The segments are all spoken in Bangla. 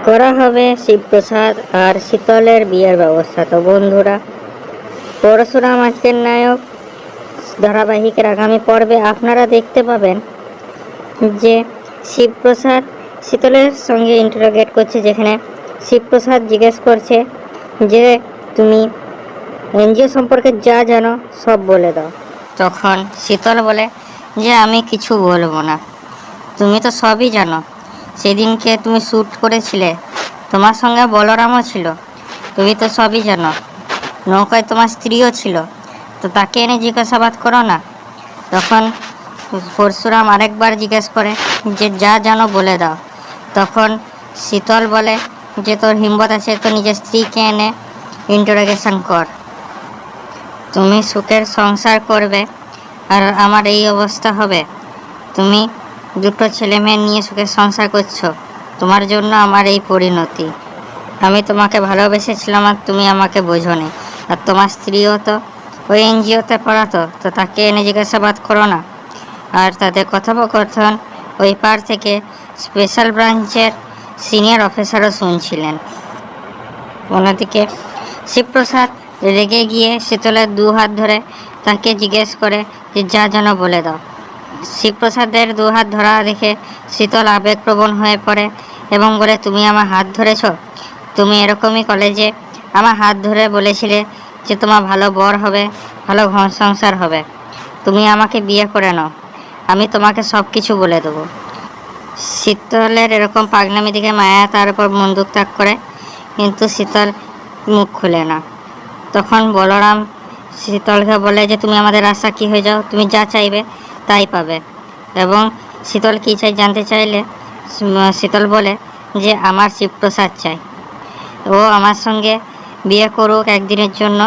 করা হবে শিবপ্রসাদ আর শীতলের বিয়ের ব্যবস্থা। তো বন্ধুরা, পরশুরাম আজকের নায়ক ধারাবাহিকের আগামী পর্বে আপনারা দেখতে পাবেন যে শিবপ্রসাদ শীতলের সঙ্গে ইন্টারোগেট করছে, যেখানে শিবপ্রসাদ জিজ্ঞেস করছে যে তুমি এনজিও সম্পর্কে যা জানো সব বলে দাও। তখন শীতল বলে যে আমি কিছু বলবো না, তুমি তো সবই জানো। সেদিনকে তুমি শ্যুট করেছিলে, তোমার সঙ্গে বলরামও ছিল, তুমি তো সবই জানো। নৌকায় তোমার স্ত্রীও ছিল, তো তাকে এনে জিজ্ঞাসাবাদ করো না। তখন পরশুরাম আরেকবার জিজ্ঞেস করে যে যা জানো বলে দাও। তখন শীতল বলে যে তোর হিম্মত আছে তো নিজের স্ত্রীকে এনে ইন্টারোগেশন কর। তুমি সুখের সংসার করবে আর আমার এই অবস্থা হবে। তুমি দুটো ছেলে মেয়ে নিয়ে সুখের সংসার করছো, তোমার জন্য আমার এই পরিণতি। আমি তোমাকে ভালোবেসেছিলাম আর তুমি আমাকে বোঝোনি। আর তোমার স্ত্রীও তো ওই এনজিওতে পড়াতো, তো তাকে এনে জিজ্ঞাসাবাদ করো না। আর তাদের কথোপকথন ওই পার থেকে স্পেশাল ব্রাঞ্চের সিনিয়র অফিসারও শুনছিলেন। অন্যদিকে শিবপ্রসাদ রেগে গিয়ে শীতলের দু হাত ধরে তাকে জিজ্ঞেস করে যে যা যেন বলে দাও। শিবপ্রসাদের দু হাত ধরা দেখে শীতল আবেগপ্রবণ হয়ে পড়ে এবং বলে তুমি আমার হাত ধরেছ? তুমি এরকমই কলেজে আমার হাত ধরে বলেছিলে যে তোমার ভালো বর হবে, ভালো ঘর সংসার হবে, তুমি আমাকে বিয়ে করে নাও, আমি তোমাকে সব কিছু বলে দেবো। শীতলের এরকম পাগনামি দেখে মায়া তার উপর বন্দুক তাক করে, কিন্তু শীতল মুখ খুলে না। তখন বলরাম শীতলকে বলে যে তুমি আমাদের রাস্তা কি হয়ে যাও, তুমি যা চাইবে তাই পাবে। এবং শীতল কী চাই জানতে চাইলে শীতল বলে যে আমার শিবপ্রসাদ চাই, ও আমার সঙ্গে বিয়ে করুক একদিনের জন্য,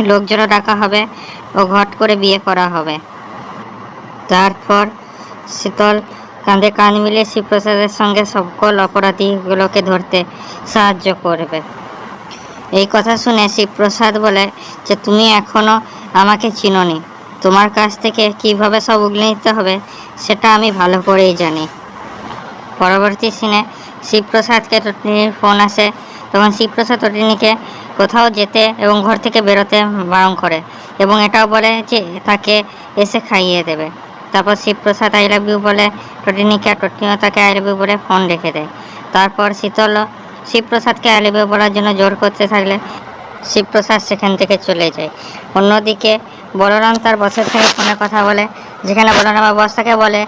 লোকজনও ডাকা হবে ও ঘট করে বিয়ে করা হবে। তারপর শীতল কাঁধে কাঁধ মিলিয়ে শিবপ্রসাদের সঙ্গে সকল অপরাধীগুলোকে ধরতে সাহায্য করবে। এই কথা শুনে শিবপ্রসাদ বলে যে তুমি এখনও আমাকে চিনোনি, তোমার কাছ থেকে কিভাবে সব উগলে নিতে হবে সেটা আমি ভালো করেই জানি। পরবর্তী সিনে শিবপ্রসাদকে টটিনির ফোন আসে। তখন শিবপ্রসাদ টটিনিকে কোথাও যেতে এবং ঘর থেকে বেরোতে বারণ করে এবং এটাও বলে যে তাকে এসে খাইয়ে দেবে। তারপর শিবপ্রসাদ আই লাভ ইউ বলে টটিনিকে, আর টটিনিও তাকে আই লাভ ইউ বলে ফোন রেখে দেয়। তারপর শীতল শিবপ্রসাদকে আই লাভ ইউ বলার জন্য জোর করতে থাকলে শিবপ্রসাদ সেখান থেকে চলে যায়। অন্যদিকে বলরাম তার বসের থেকে ফোনে কথা বলে, যেখানে বলরাম বস তাকে বলে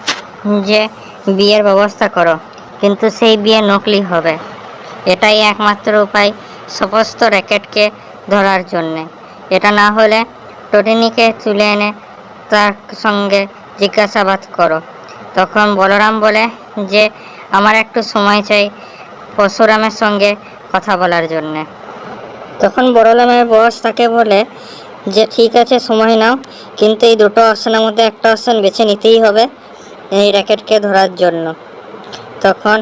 যে বিয়ের ব্যবস্থা করো, কিন্তু সেই বিয়ে নকলি হবে। এটাই একমাত্র উপায় সমস্ত র্যাকেটকে ধরার জন্যে। এটা না হলে টটিনিকে তুলে এনে তার সঙ্গে জিজ্ঞাসাবাদ করো। তখন বলরাম বলে যে আমার একটু সময় চাই পরশুরামের সঙ্গে কথা বলার জন্যে। তখন বলরামের বস তাকে বলে যে ঠিক আছে সময় নাও, কিন্তু এই দুটো অপশানের মধ্যে একটা অপশান বেছে নিতেই হবে এই র্যাকেটকে ধরার জন্য। তখন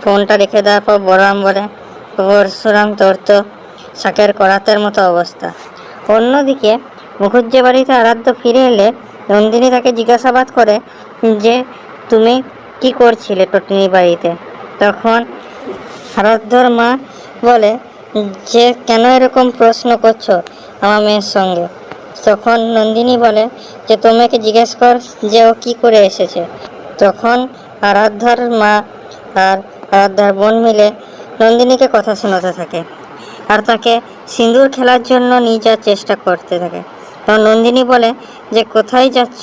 ফোনটা রেখে দেওয়ার পর বলরাম বলে পরশুরাম তোর তো শাকের করাতের মতো অবস্থা। অন্যদিকে মুখুজ্জে বাড়িতে আরাধ্য ফিরে এলে নন্দিনী তাকে জিজ্ঞাসাবাদ করে যে তুমি কি করছিলে টটিনি বাড়িতে। তখন আরাধ্যর মা বলে যে কেন এরকম প্রশ্ন করছো আমার মেয়ের সঙ্গে। তখন নন্দিনী বলে যে তোমাকে জিজ্ঞেস কর যে ও কী করে এসেছে। তখন আরাধ্যার মা আর আরাধ্যার বোন মিলে নন্দিনীকে কথা শোনাতে থাকে আর তাকে সিঁদুর খেলার জন্য নিয়ে যাওয়ার চেষ্টা করতে থাকে। তখন নন্দিনী বলে যে কোথায় যাচ্ছ,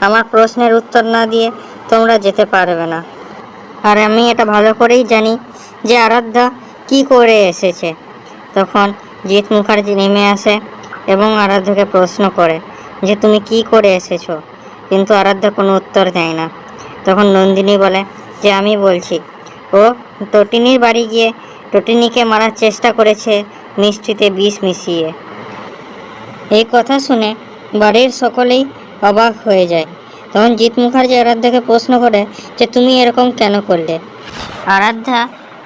আমার প্রশ্নের উত্তর না দিয়ে তোমরা যেতে পারবে না। আর আমি এটা ভালো করেই জানি যে আরাধ্যা কি করে এসেছে। তখন জিৎ মুখার্জি নেমে আসে এবং আরাধ্যাকে প্রশ্ন করে যে তুমি কি করে এসেছো, কিন্তু আরাধ্যা কোনো উত্তর দেয় না। তখন নন্দিনী বলে যে আমি বলছি, ও টটিনির বাড়ি গিয়ে টটিনিকে মারার চেষ্টা করেছে মিষ্টিতে বিষ মিশিয়ে। এই কথা শুনে বাড়ির সকলেই অবাক হয়ে যায়। তখন জিৎ মুখার্জি আরাধ্যাকে প্রশ্ন করে যে তুমি এরকম কেন করলে। আরাধ্যা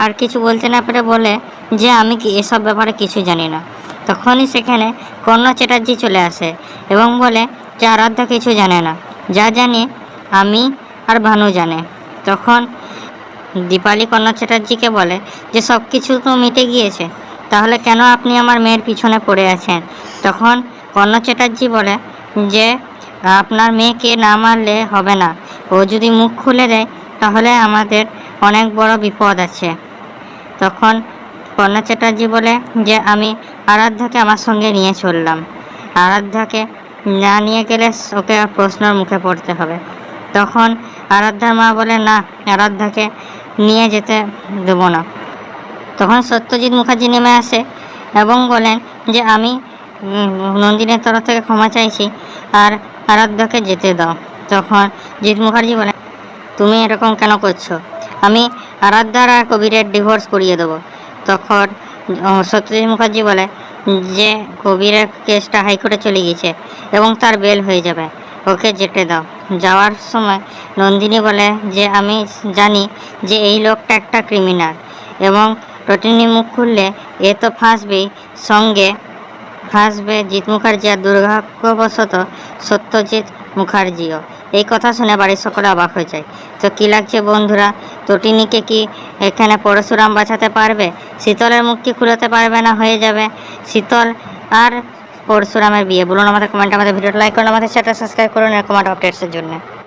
আর কিছু বলতে না পেরে বলে যে আমি কি এসব ব্যাপারে কিছু জানি না। তখনই সেখানে কর্ণ চ্যাটার্জি চলে আসে এবং বলে যে আরাধ্যা কিছু জানে না, যা জানে আমি আর ভানু জানে। তখন দীপালি কর্ণ চ্যাটার্জিকে বলে যে সব কিছু তো মিটে গিয়েছে, তাহলে কেন আপনি আমার মেয়ের পিছনে পড়ে আছেন? তখন কর্ণ চ্যাটার্জি বলে যে আপনার মেয়েকে না মারলে হবে না, ও যদি মুখ খুলে দেয় তাহলে আমাদের অনেক বড় বিপদ আছে। তখন কর্ণ চ্যাটার্জি বলে যে আমি আরাধ্যাকে আমার সঙ্গে নিয়ে চললাম, আরাধ্যাকে না নিয়ে গেলে ওকে প্রশ্নের মুখে পড়তে হবে। তখন আরাধ্যার মা বলে না, আরাধ্যাকে নিয়ে যেতে দেবো না। তখন সত্যজিৎ মুখার্জি নেমে আসে এবং বলেন যে আমি নন্দিনীর তরফ থেকে ক্ষমা চাইছি, আর আরাধ্যাকে যেতে দাও। তখন জিৎ মুখার্জি বলে তুমি এরকম কেন করছো? আমি আরাধ্যার আর কবিরের ডিভোর্স করিয়ে দেবো। তখন সত্যজিৎ মুখার্জি বলে যে কবিরের কেসটা হাইকোর্টে চলে গিয়েছে এবং তার বেল হয়ে যাবে, ওকে যেতে দাও। যাওয়ার সময় নন্দিনী বলে যে আমি জানি যে এই লোকটা একটা ক্রিমিনাল এবং রটিনী মুখ খুললে এ তো ফাঁসবেই, সঙ্গে ফাঁসবে জিৎ মুখার্জি আর দুর্ভাগ্যবশত সত্যজিৎ মুখার্জিও। এই কথা শুনে বাড়ির সকলে অবাক হয়ে যায়। তো কী লাগছে বন্ধুরা, তটিনীকে কি এখানে পরশুরাম বাঁচাতে পারবে? শীতলের মুখ কি খুলতে পারবে না? হয়ে যাবে শীতল আর পরশুরামের বিয়ে। বলুন আমাদের কমেন্ট, আমাদের ভিডিওটা লাইক করুন, আমাদের চ্যানেলটা সাবস্ক্রাইব করুন এরকম আপডেটসের জন্য।